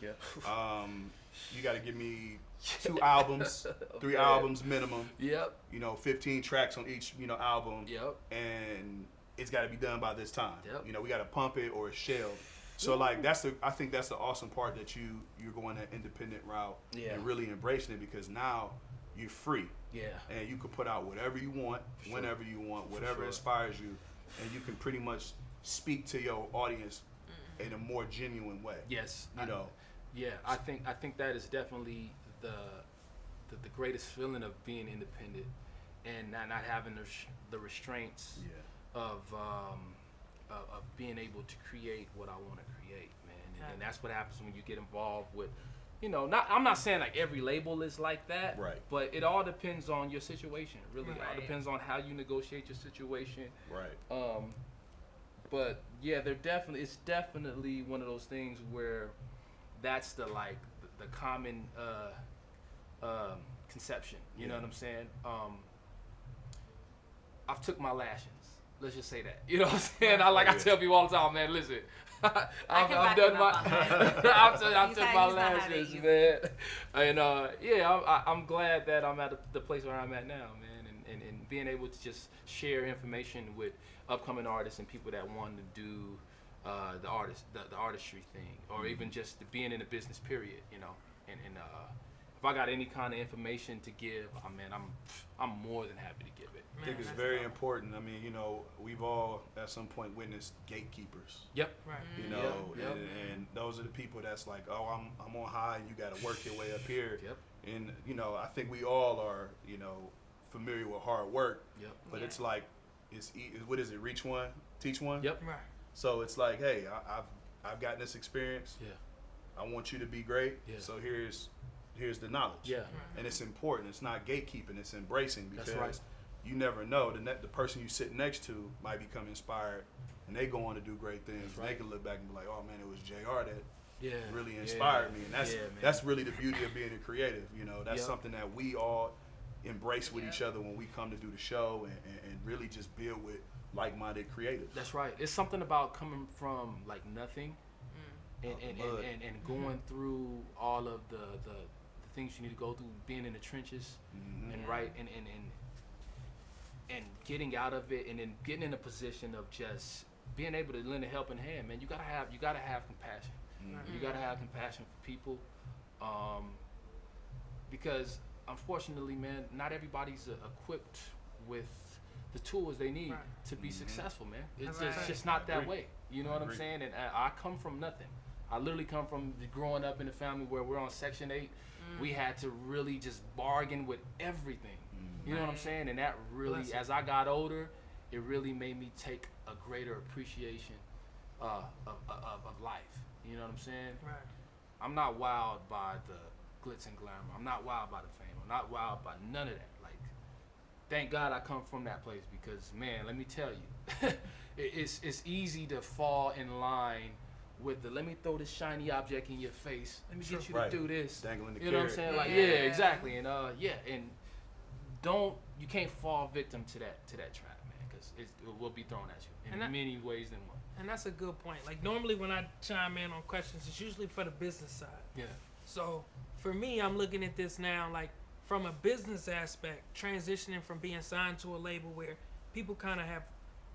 You got to give me 2 albums, 3 albums minimum. Yep. You know, 15 tracks on each album. Yep. And it's got to be done by this time. Yep. You know, we got to pump it or it's shelved. So like I think that's the awesome part, that you're going that independent route and really embracing it, because now you're free. Yeah. And you can put out whatever you want, whenever you want, whatever inspires you, and you can pretty much speak to your audience in a more genuine way. Yes. You know. Yeah, I think that is definitely the greatest feeling of being independent and not having the restraints of being able to create what I want to create, man. And that's what happens when you get involved with, you know, I'm not saying like every label is like that, right? But it all depends on your situation. Really, it all depends on how you negotiate your situation, right? But yeah, it's definitely one of those things where that's the common conception. You know what I'm saying? I've took my lashings. Let's just say that. You know what I'm saying? I tell people all the time, man, listen, I've done my, I've took my lashes, man. And I'm glad that I'm at the place where I'm at now, man, and being able to just share information with upcoming artists and people that want to do the artistry thing, or even just being in the business period, you know. And if I got any kind of information to give, I'm more than happy to give it. I think it's very important. I mean, you know, we've all at some point witnessed gatekeepers. Yep. Right. You know, and those are the people that's like, oh, I'm on high, and you got to work your way up here. Yep. And you know, I think we all are, you know, familiar with hard work. Yep. But it's like, what is it? Reach one, teach one. Yep. Right. So it's like, hey, I've gotten this experience. Yeah. I want you to be great. Yeah. So here's the knowledge. Yeah. And it's important. It's not gatekeeping. It's embracing, because That's right. you never know. The person you sit next to might become inspired, and they go on to do great things. Right. They can look back and be like, oh man, it was JR that really inspired me. And man. that's really the beauty of being a creative. You know, that's Yep. something that we all embrace with each other when we come to do the show and really just build with like-minded creatives. That's right. It's something about coming from like nothing and going through all of the things you need to go through, being in the trenches and and getting out of it, and then getting in a position of just being able to lend a helping hand. Man, you gotta have compassion. You gotta have compassion for people, because unfortunately, man, not everybody's equipped with the tools they need to be successful, man. It's just not that way. You know what I'm saying? And I come from nothing. I literally come from growing up in a family where we're on Section 8. We had to really just bargain with everything. You know what I'm saying? And that really, as I got older, it really made me take a greater appreciation of life. You know what I'm saying? Right. I'm not wowed by the glitz and glamour. I'm not wowed by the fame. I'm not wowed by none of that. Like, thank God I come from that place, because, man, let me tell you, it's easy to fall in line with the let me throw this shiny object in your face. Let me get you to do this. Dangling the You know what I'm saying? Like, exactly. And and you can't fall victim to that trap, man, because it will be thrown at you in many ways than one. And that's a good point. Like, normally when I chime in on questions, it's usually for the business side. Yeah. So for me, I'm looking at this now, like, from a business aspect, transitioning from being signed to a label where people kind of have,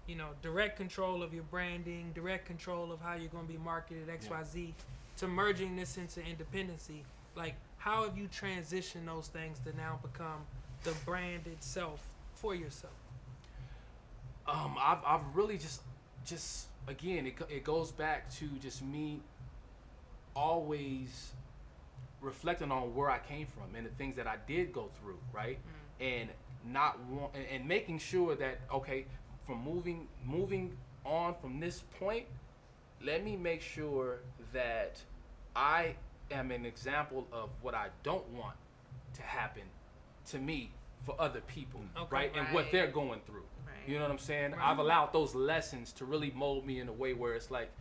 you know, direct control of your branding, direct control of how you're going to be marketed, XYZ, to merging this into independency. Like, how have you transitioned those things to now become the brand itself for yourself? I've really just again, it goes back to just me always reflecting on where I came from and the things that I did go through, right? And and making sure that, okay, from moving on from this point, let me make sure that I am an example of what I don't want to happen to me for other people, right? And what they're going through. You know what I'm saying? I've allowed those lessons to really mold me in a way where it's like,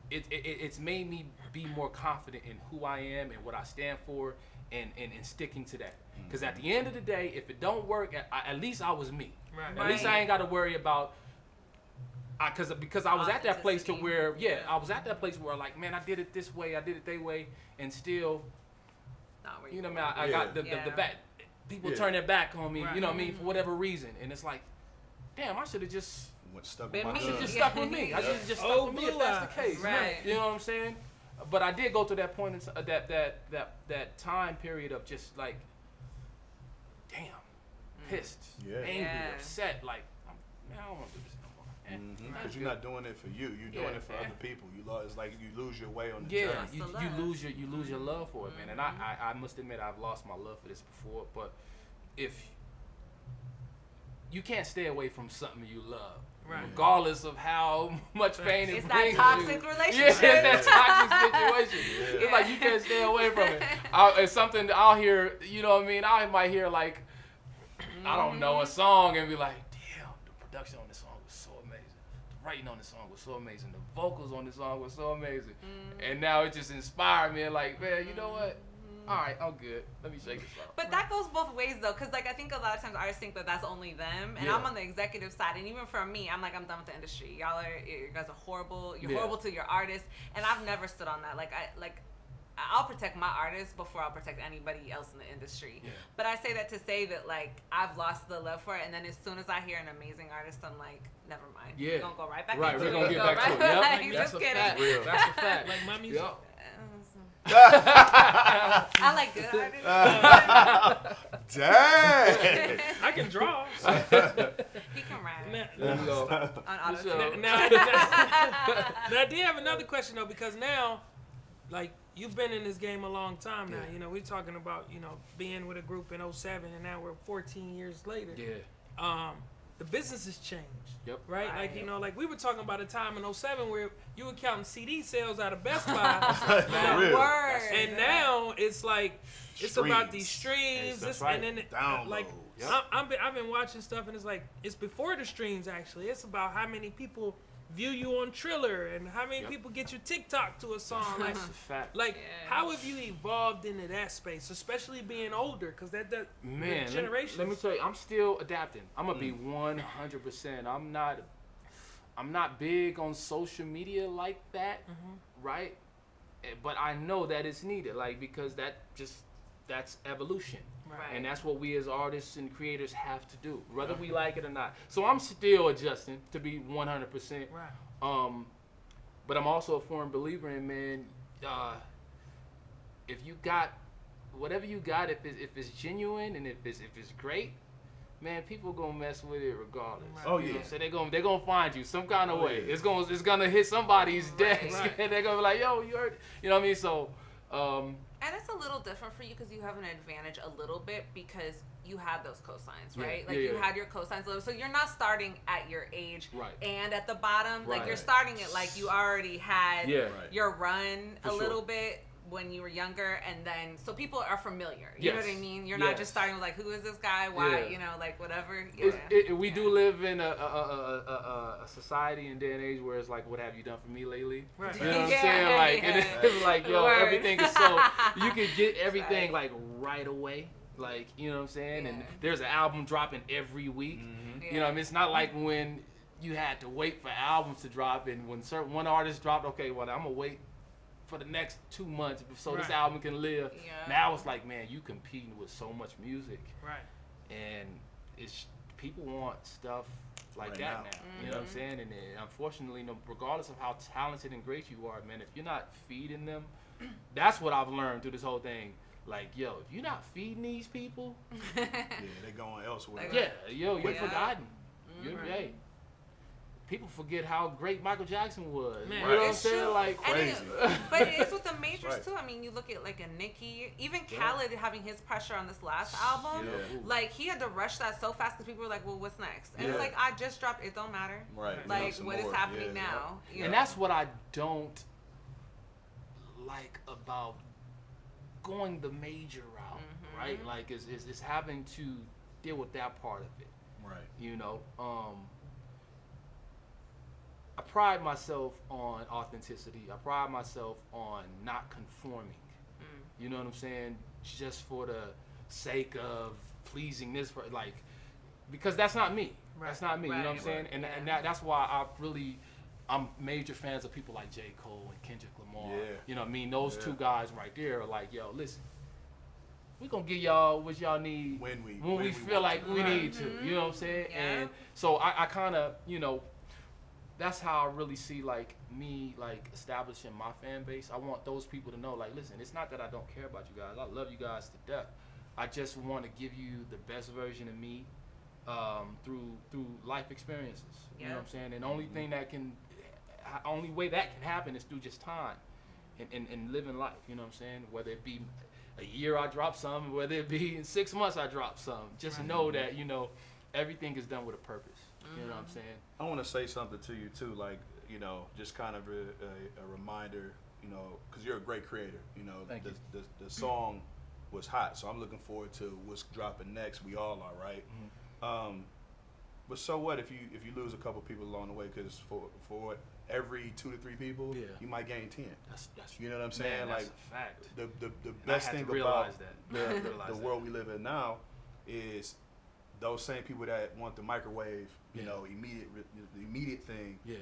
it's made me be more confident in who I am and what I stand for, and sticking to that. Because at the end of the day, if it don't work, at least I was me. At least I ain't got to worry about, because I was at that place to where, I was at that place where, like, man, I did it this way, I did it that way, and still, you know what I mean, I got the back. People turn their back on me, you know what I mean, for whatever reason. And it's like, damn, I should have just stuck with me. I should have just stuck with me if that's the case. Right. You know what I'm saying? But I did go through that point, that time period of just like, damn, pissed, angry, upset. Like, man, I don't want to do this no more. Because you're not doing it for you. You're doing it for other people. It's like you lose your way on the journey. You lose your love for it, man. And I must admit, I've lost my love for this before. But if you can't stay away from something you love, regardless of how much pain it brings you. It's that toxic relationship. Yeah, it's that toxic situation. It's like you can't stay away from it. It's something I'll hear, you know what I mean? I might hear, like, I don't know, a song and be like, damn, the production on this song was so amazing. The writing on this song was so amazing. The vocals on this song was so amazing. And now it just inspired me, like, man, you know what? All right, I'm good. Let me shake this off. But that goes both ways, though, because, like, I think a lot of times artists think that that's only them, and I'm on the executive side, and even for me, I'm like, I'm done with the industry. You guys are horrible. You're horrible to your artists, and I've never stood on that. I'll protect my artists before I'll protect anybody else in the industry. But I say that to say that, like, I've lost the love for it, and then as soon as I hear an amazing artist, I'm like, never mind. We're going to go right back into it. We're going to get back to it. Yep. Just kidding. That's a fact. Like my music. Yep. I like good artists. Dang! I can draw. He can write. There you go. On auto-tune. Now, I did have another question, though, because now, like, you've been in this game a long time now. You know, we're talking about, you know, being with a group in 07, and now we're 14 years later. The business has changed. Right? Like, you know, like we were talking about a time in 07 where you were counting CD sales out of Best Buy. And now it's like, it's about these streams. And then, like, I've been watching stuff, and it's like, it's before the streams, actually. It's about how many people view you on Triller, and how many people get your TikTok to a song. Like, That's a fact. like how have you evolved into that space, especially being older? Because that Man, generations. let me tell you, I'm still adapting. I'm gonna be 100%. I'm not big on social media like that, right? But I know that it's needed, like, because that's evolution. Right. And that's what we as artists and creators have to do, whether we like it or not. So I'm still adjusting to be 100%. Right. But I'm also a firm believer in, man, if you got whatever you got, if it's genuine and if it's great, man, people gonna mess with it regardless. Right. Oh, You know yeah. what I'm saying? They're gonna find you some kind of way. yeah. It's gonna hit somebody's desk, Right. and they're gonna be like, "Yo, you heard?" You know what I mean? So, And it's a little different for you because you have an advantage a little bit because you had those cosigns, right? Yeah, Like you yeah. had your cosigns, so you're not starting at your age Right. and at the bottom. Like Right. you're starting it like you already had Yeah. Right. your run For a little sure. bit when you were younger, and then so people are familiar. You know Yes. what I mean? You're not Yes. just starting with like, who is this guy? Why? Yeah. You know, like whatever. Yeah. we do live in a society and day and age where it's like, what have you done for me lately? Right. You know what I'm Yeah, saying? Like, and yeah. it's like, yo, Word. everything is so, you can get everything Right. like right away. Like, you know what I'm saying? And Yeah. there's an album dropping every week. Yeah. You know what I mean? It's not like when you had to wait for albums to drop, and when one artist dropped, okay, well, I'm going to wait for the next 2 months so this Right. album can live. Yeah. Now it's like, man, you competing with so much music. Right. And it's people want stuff like Right that now. now. You know what I'm saying? And unfortunately, regardless of how talented and great you are, man, if you're not feeding them, that's what I've learned through this whole thing. Like, yo, if you're not feeding these people, Yeah, they're going elsewhere. Like, yeah, yo, you're Yeah. forgotten. You're, Right. hey, people forget how great Michael Jackson was. Man. You know what I'm It's saying? true. Like, And crazy. but it's with the majors Right. too. I mean, you look at like a Nicki, even Yeah. Khaled having his pressure on this last album. Yeah. Like he had to rush that so fast because people were like, "Well, what's next?" And Yeah. it's like, "I just dropped. It don't matter. Right. You Like want some what is more. happening Yeah. now?" You and know? that's what I don't like about going the major route, right? Like, is having to deal with that part of it. Right. You know, I pride myself on authenticity. I pride myself on not conforming. You know what I'm saying? Just for the sake of pleasing this, like, because that's not me. Right. That's not me. You know what I'm Right. saying? And that's why I'm major fans of people like J. Cole and Kendrick Lamar. Yeah. You know what I mean? Those Yeah. two guys right there are like, yo, listen, we gonna give y'all what y'all need When we feel want like to. we Right. need to. You know what I'm saying? Yeah. And so I kind of, you know, that's how I really see like me like establishing my fan base. I want those people to know, like, listen, it's not that I don't care about you guys. I love you guys to death. I just want to give you the best version of me through life experiences. You know what I'm saying? And the only thing only way that can happen is through just time and living life. You know what I'm saying? Whether it be a year I drop some, whether it be in 6 months I drop some. Just know that, you know, everything is done with a purpose. You know what I'm saying? I want to say something to you too, like, you know, just kind of a reminder, you know, because you're a great creator. You know, Thank you. the song was hot, so I'm looking forward to what's dropping next. We all are, right? But so what if you lose a couple people along the way? Because for every 2 to 3 people, Yeah. you might gain 10. That's You know what I'm saying? man, that's Like, a fact. the And I best had thing to realize about that. the Realize that. world we live in now is those same people that want the microwave, you Yeah. know, the immediate thing. Yeah.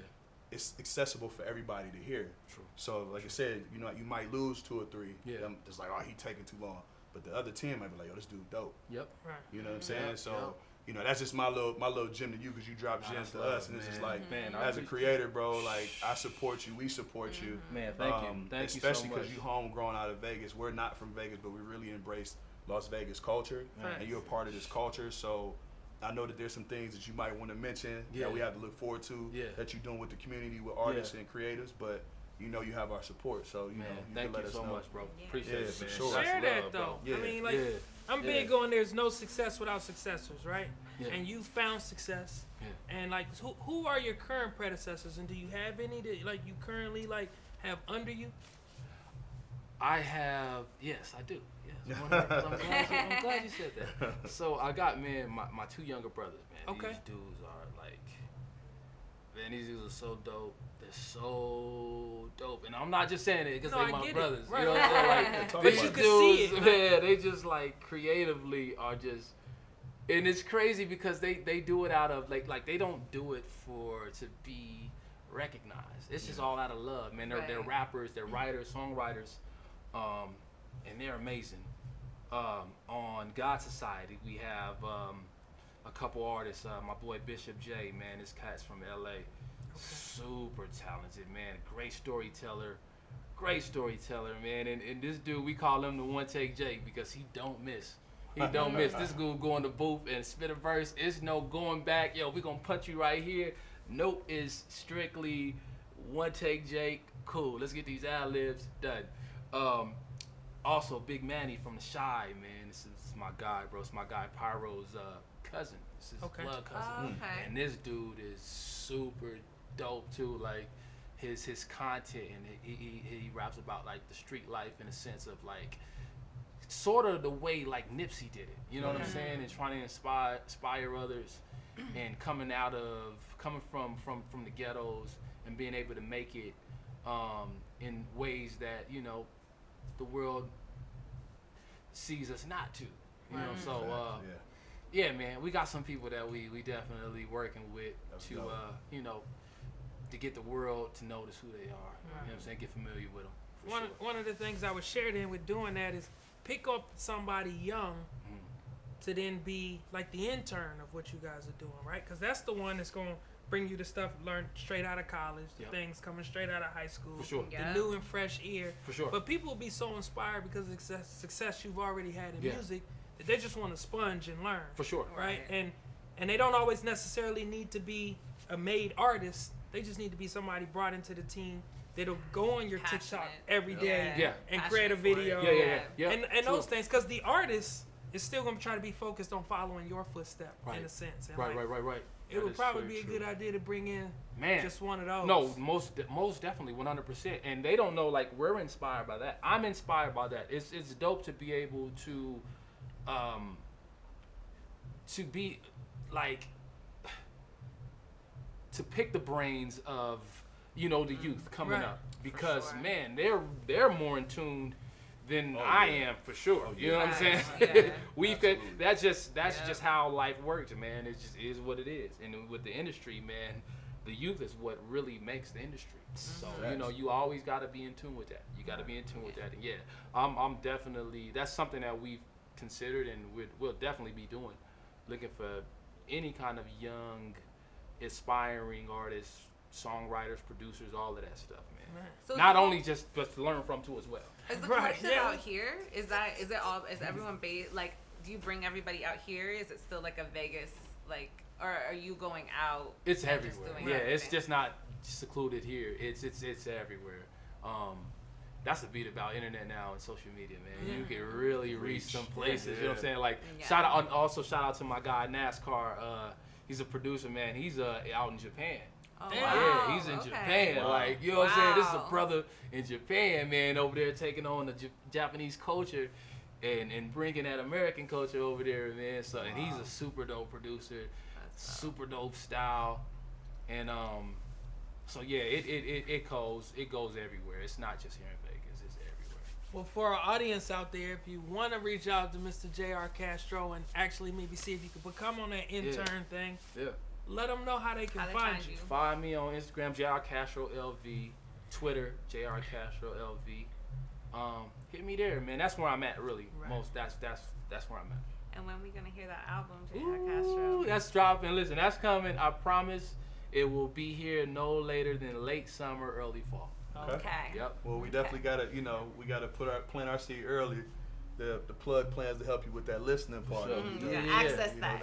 It's accessible for everybody to hear. True. So, like I said, you know, you might lose 2 or 3. Yeah. It's like, oh, he taking too long. But the other 10 might be like, yo, this dude dope. Yep. Right. You know what I'm saying? Yeah, So, yeah. you know, that's just my little gem to you because you drop gems that's to love, us, and it's just man. like, Man, I as a appreciate creator, bro, like I support you, we support you. Man, thank you. Thank you so especially much. because you homegrown out of Vegas. We're not from Vegas, but we really embrace Las Vegas culture, Facts. and you're a part of this culture. So I know that there's some things that you might want to mention Yeah. that we have to look forward to Yeah. that you're doing with the community, with artists and creators. But you know you have our support, so you Man, know you thank can let you us so know. much, bro. Yeah. Appreciate Yeah, it, for man. sure. That's Share that love, though. bro. Yeah. I mean, like, Yeah. I'm Yeah. big on there's no success without successors, right? Yeah. And you found success. Yeah. And like, who are your current predecessors, and do you have any that like you currently like have under you? I have, yes, I do. Yes, I'm glad you said that. So I got, man, my 2 younger brothers, man. Okay. These dudes are like, man, these dudes are so dope. They're so dope, and I'm not just saying it because No, they I my get it. brothers. Right. You know what I'm saying? Like, But these you can see dudes, it. man, they just like creatively are just, and it's crazy because they do it out of like they don't do it to be recognized. It's just all out of love, man. They're rappers, they're writers, songwriters, and they're amazing. On God Society, we have a couple artists. My boy Bishop J, man, this cat's from LA. Super talented, man. Great storyteller, man. And this dude, we call him the One Take Jake because he don't miss. He don't miss. This dude go in the booth and spit a verse. It's no going back. Yo, we gonna punch you right here. Nope, is strictly One Take Jake. Cool. Let's get these ad-libs done. Also, Big Manny from the Shy, man. This is my guy, bro. It's my guy Pyro's cousin. This is his blood cousin. And this dude is super dope too. Like his content, and he raps about like the street life in a sense of like sort of the way like Nipsey did it. You know what I'm saying? And trying to inspire others, and coming from the ghettos and being able to make it in ways that, you know, the world sees us not to. You know, so yeah, man, we got some people that we definitely working with to you know, to get the world to notice who they are. You know what I'm saying? Get familiar with them. One of the things I was shared in with doing that is pick up somebody young to then be like the intern of what you guys are doing, right? Because that's the one that's going to bring you the stuff learned straight out of college, the things coming straight out of high school, For sure. the new and fresh ear. For sure. But people will be so inspired because of the success you've already had in music that they just want to sponge and learn. For sure. Right? And they don't always necessarily need to be a made artist. They just need to be somebody brought into the team that'll go on your TikTok every day and create a video. And those things. Because the artist is still going to try to be focused on following your footstep in a sense. And Right. It would probably be a good idea to bring in just one of those. No, most definitely, 100%. And they don't know, like, we're inspired by that. I'm inspired by that. It's dope to be able to be, like, to pick the brains of, you know, the youth coming up. Because, man, they're more in tune than I am, for sure. You know what I'm saying? That's just how life works, man. It just is what it is. And with the industry, man, the youth is what really makes the industry. So, you know, you always got to be in tune with that. You got to be in tune with that. And I'm definitely, that's something that we've considered and we'll definitely be doing. Looking for any kind of young, aspiring artists, songwriters, producers, all of that stuff, man. So not only just to learn from too as well. Is the collective out here? Is everyone based, like, do you bring everybody out here? Is it still like a Vegas, like, or are you going out? It's everywhere. It's just not secluded here. It's everywhere. That's the beat about internet now and social media, man. You can really reach some places. You know what I'm saying? Like, shout out to my guy NASCAR. He's a producer, man. He's out in Japan. Oh, yeah, he's in Japan. Wow. Like, you know what I'm saying? This is a brother in Japan, man, over there taking on the Japanese culture and bringing that American culture over there, man. So, and he's a super dope producer, super dope style, and so yeah, it goes everywhere. It's not just here in Vegas; it's everywhere. Well, for our audience out there, if you want to reach out to Mr. J.R. Castro and actually maybe see if you could become on that intern thing. Let them know how they can find you. Find me on Instagram, JR Castro LV, Twitter, JR Castro LV. Hit me there, man. That's where I'm at, really. That's where I'm at. And when we gonna hear that album, JR Castro? That's dropping. Listen, that's coming. I promise. It will be here no later than late summer, early fall. Okay. Yep. Well, we definitely gotta plant our seed early. The plug plans to help you with that listening part. Access that.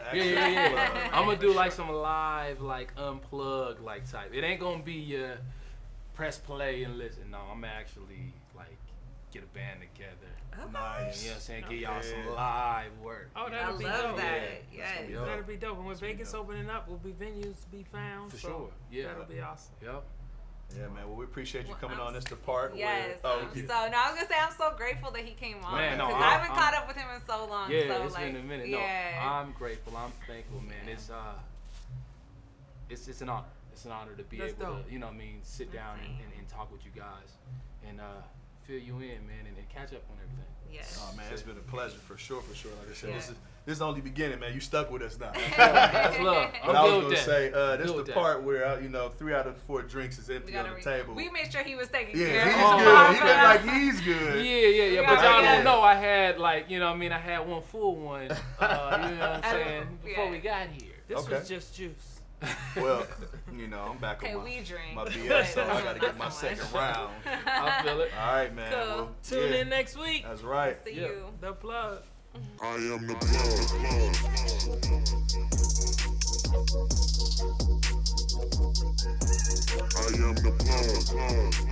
I'm gonna do like some live, like unplug, like type. It ain't gonna be your press play and listen. No, I'm actually like get a band together. Nice. You know what I'm saying? Get y'all some live work. Oh, that'll be dope. That'll be dope. And with Vegas opening up, will be venues to be found. For sure. Yeah. That'll be awesome. Yep. Yeah, man. Well, we appreciate you coming on this part. Yes. So, I was gonna say I'm so grateful that he came on. Man, because I haven't caught up with him in so long. Yeah, so, it's been a minute. No, I'm grateful. I'm thankful, man. It's an honor. it's an honor to be That's able dope. to, you know what I mean, sit down and talk with you guys and fill you in, man, and catch up on everything. Yes. Oh man, it's been a pleasure for sure. Like I said, this is only the beginning, man. You stuck with us now. That's love. But I was gonna that. say, this is Good the with part where 3 out of the 4 drinks is empty on the table. We made sure he was taking Yeah, care he's of good. himself. He look like he's good. Yeah. But gotta y'all get don't it. know. I had I had one full one. You know what I'm saying? Before we got here. This Okay. was just juice. Well, I'm back Okay, on we drink. my BS, so I gotta get my second round. I feel it. All right, man. Cool. Well, Tune in next week. That's right. See Yeah. you. The plug. I am the plug. I am the plug.